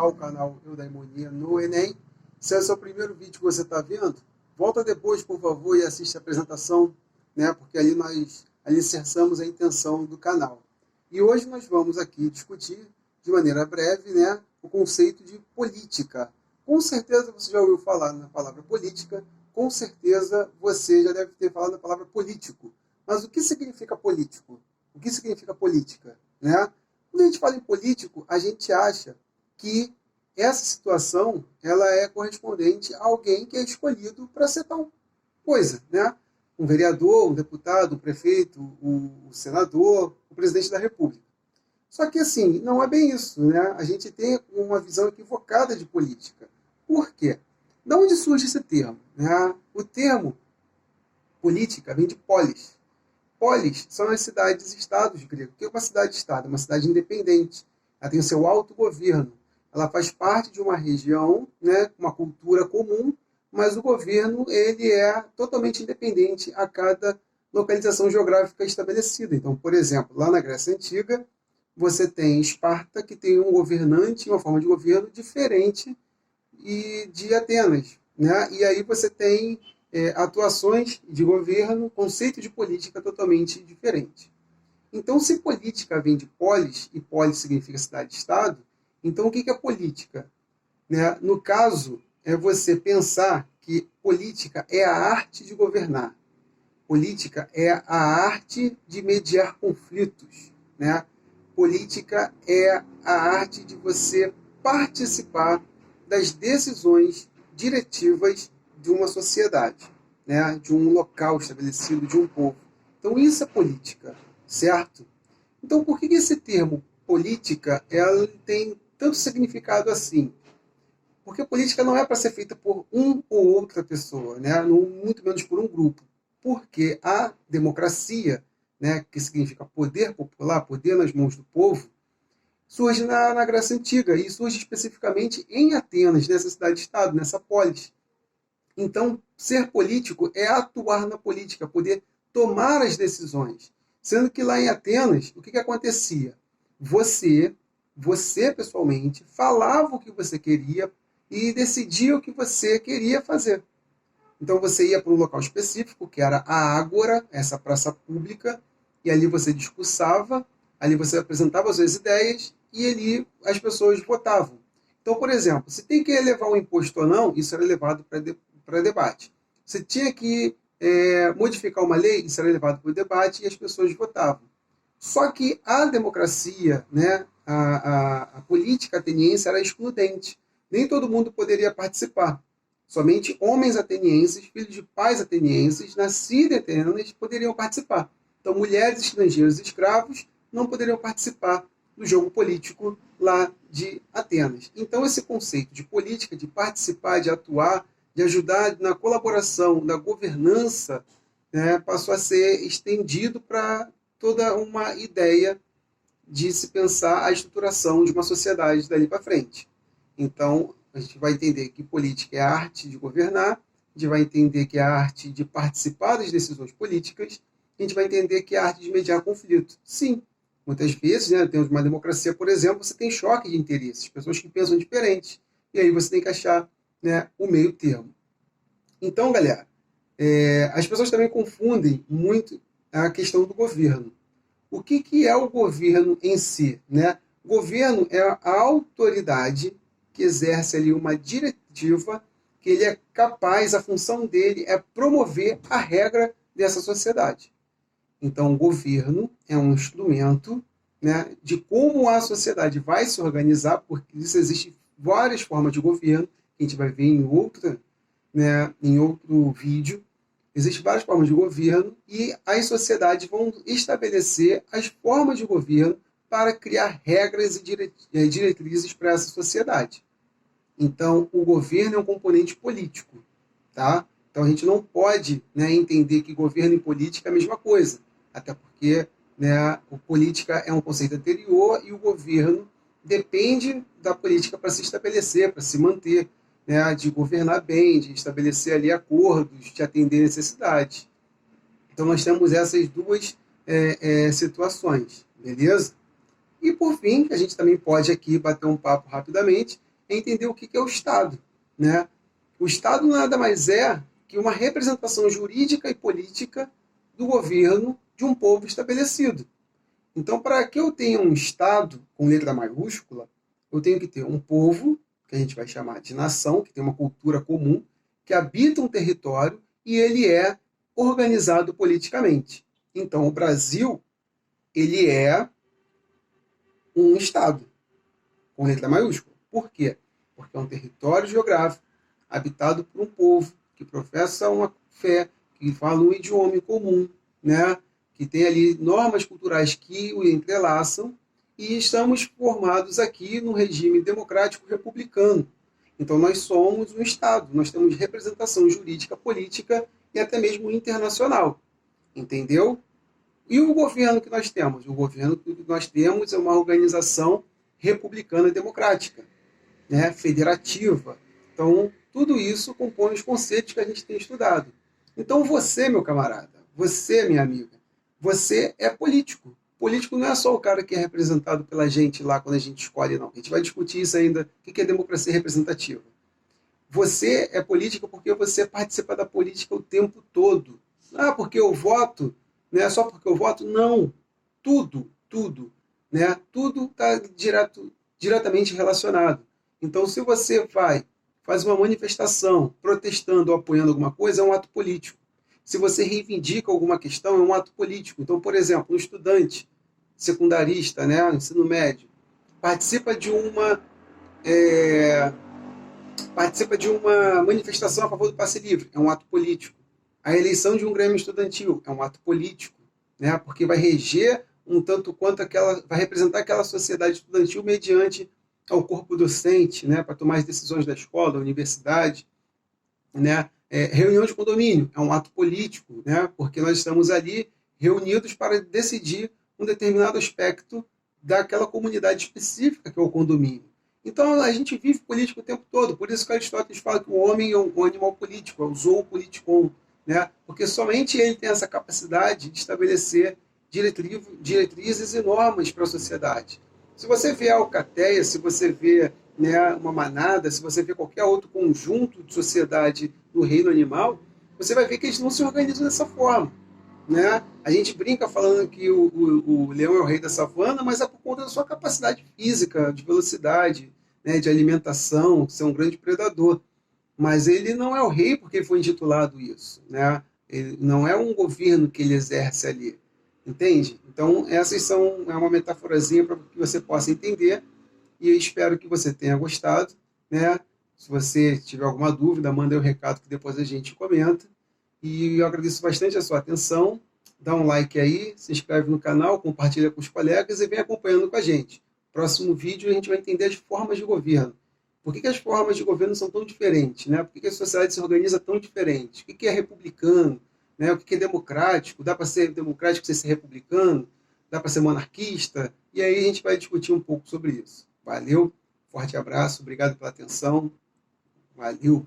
ao canal Eudaimonia no Enem. Se esse é o primeiro vídeo que você está vendo, volta depois, por favor, e assiste a apresentação, né? Porque ali nós alicerçamos a intenção do canal. E hoje nós vamos aqui discutir, de maneira breve, né, o conceito de política. Com certeza você já ouviu falar na palavra política, com certeza você já deve ter falado na palavra político. Mas o que significa político? O que significa política? Né? Quando a gente fala em político, a gente acha que essa situação ela é correspondente a alguém que é escolhido para ser tal coisa. Né? Um vereador, um deputado, um prefeito, o senador, o presidente da República. Só que, assim, não é bem isso. Né? A gente tem uma visão equivocada de política. Por quê? De onde surge esse termo? Né? O termo política vem de polis. Polis são as cidades-estados grego. O que é uma cidade-estado? Uma cidade independente. Ela tem o seu autogoverno. Ela faz parte de uma região, né, uma cultura comum, mas o governo ele é totalmente independente a cada localização geográfica estabelecida. Então, por exemplo, lá na Grécia Antiga, você tem Esparta, que tem um governante, uma forma de governo diferente de Atenas. Né? E aí você tem atuações de governo, conceito de política totalmente diferente. Então, se política vem de polis, e polis significa cidade-estado, então o que é política? Né? No caso, é você pensar que política é a arte de governar. Política é a arte de mediar conflitos. Né? Política é a arte de você participar das decisões diretivas de uma sociedade, né? De um local estabelecido, de um povo. Então isso é política, certo? Então por que esse termo política ela tem tanto significado assim? Porque política não é para ser feita por um ou outra pessoa, né? Muito menos por um grupo. Porque a democracia, né, que significa poder popular, poder nas mãos do povo, surge na Grécia Antiga e surge especificamente em Atenas, nessa cidade-estado, nessa polis. Então, ser político é atuar na política, poder tomar as decisões. Sendo que lá em Atenas, o que acontecia? Você pessoalmente, falava o que você queria e decidia o que você queria fazer. Então você ia para um local específico, que era a Ágora, essa praça pública, e ali você discursava, ali você apresentava as suas ideias e ali as pessoas votavam. Então, por exemplo, se tem que elevar um imposto ou não, isso era levado para debate. Se tinha que modificar uma lei, isso era levado para o debate e as pessoas votavam. Só que a democracia, né, a política ateniense era excludente. Nem todo mundo poderia participar. Somente homens atenienses, filhos de pais atenienses, nascidos em Atenas, poderiam participar. Então, mulheres, estrangeiros e escravos não poderiam participar do jogo político lá de Atenas. Então, esse conceito de política, de participar, de atuar, de ajudar na colaboração, na governança, né, passou a ser estendido para toda uma ideia de se pensar a estruturação de uma sociedade dali para frente. Então, a gente vai entender que política é a arte de governar, a gente vai entender que é a arte de participar das decisões políticas, a gente vai entender que é a arte de mediar conflito. Sim, muitas vezes, né, temos uma democracia, por exemplo, você tem choque de interesses, pessoas que pensam diferente, e aí você tem que achar, né, o meio termo. Então, galera, as pessoas também confundem muito a questão do governo. O que é o governo em si? Né? O governo é a autoridade que exerce ali uma diretiva, que ele é capaz, a função dele é promover a regra dessa sociedade. Então, o governo é um instrumento, né, de como a sociedade vai se organizar, porque isso existe várias formas de governo, que a gente vai ver em outro vídeo. Existem várias formas de governo e as sociedades vão estabelecer as formas de governo para criar regras e diretrizes para essa sociedade. Então, o governo é um componente político. Tá? Então, a gente não pode, né, entender que governo e política é a mesma coisa. Até porque, né, a política é um conceito anterior e o governo depende da política para se estabelecer, para se manter, né, de governar bem, de estabelecer ali acordos, de atender necessidades. Então, nós temos essas duas situações, beleza? E, por fim, a gente também pode aqui bater um papo rapidamente, é entender o que é o Estado, né? O Estado nada mais é que uma representação jurídica e política do governo de um povo estabelecido. Então, para que eu tenha um Estado com letra maiúscula, eu tenho que ter um povo, que a gente vai chamar de nação, que tem uma cultura comum, que habita um território e ele é organizado politicamente. Então, o Brasil, ele é um Estado, com letra maiúscula. Por quê? Porque é um território geográfico habitado por um povo que professa uma fé, que fala um idioma em comum, né? Que tem ali normas culturais que o entrelaçam, e estamos formados aqui no regime democrático republicano. Então nós somos um Estado, nós temos representação jurídica, política e até mesmo internacional. Entendeu? E o governo que nós temos? O governo que nós temos é uma organização republicana democrática, né? Federativa. Então, tudo isso compõe os conceitos que a gente tem estudado. Então, você, meu camarada, você, minha amiga, você é político. Político não é só o cara que é representado pela gente lá quando a gente escolhe, não. A gente vai discutir isso ainda, o que é democracia representativa. Você é político porque você participa da política o tempo todo. Ah, porque eu voto, né? Só porque eu voto? Não. Tudo, né? Tudo está diretamente relacionado. Então, se você faz uma manifestação protestando ou apoiando alguma coisa, é um ato político. Se você reivindica alguma questão, é um ato político. Então, por exemplo, um estudante secundarista, né, ensino médio, participa de uma manifestação a favor do passe livre, é um ato político. A eleição de um grêmio estudantil é um ato político, né, porque vai reger um tanto quanto vai representar aquela sociedade estudantil mediante ao corpo docente, né, para tomar as decisões da escola, da universidade, né. Reunião de condomínio é um ato político, né, porque nós estamos ali reunidos para decidir um determinado aspecto daquela comunidade específica que é o condomínio. Então a gente vive político o tempo todo, por isso que Aristóteles fala que o homem é um animal político, é o zoou politikon, né, porque somente ele tem essa capacidade de estabelecer diretrizes e normas para a sociedade. Se você vê a alcateia, se você vê, né, uma manada, se você vê qualquer outro conjunto de sociedade no reino animal, você vai ver que eles não se organizam dessa forma, né? A gente brinca falando que o leão é o rei da savana, mas é por conta da sua capacidade física, de velocidade, né, de alimentação, ser um grande predador. Mas ele não é o rei porque ele foi intitulado isso, né? Ele não é um governo que ele exerce ali, entende? Então, é uma metaforazinha para que você possa entender, e eu espero que você tenha gostado, né? Se você tiver alguma dúvida, manda aí o recado que depois a gente comenta. E eu agradeço bastante a sua atenção. Dá um like aí, se inscreve no canal, compartilha com os colegas e vem acompanhando com a gente. Próximo vídeo a gente vai entender as formas de governo. Por que as formas de governo são tão diferentes? Né? Por que a sociedade se organiza tão diferente? O que é republicano? Né? O que é democrático? Dá para ser democrático sem ser republicano? Dá para ser monarquista? E aí a gente vai discutir um pouco sobre isso. Valeu, forte abraço, obrigado pela atenção. Valeu!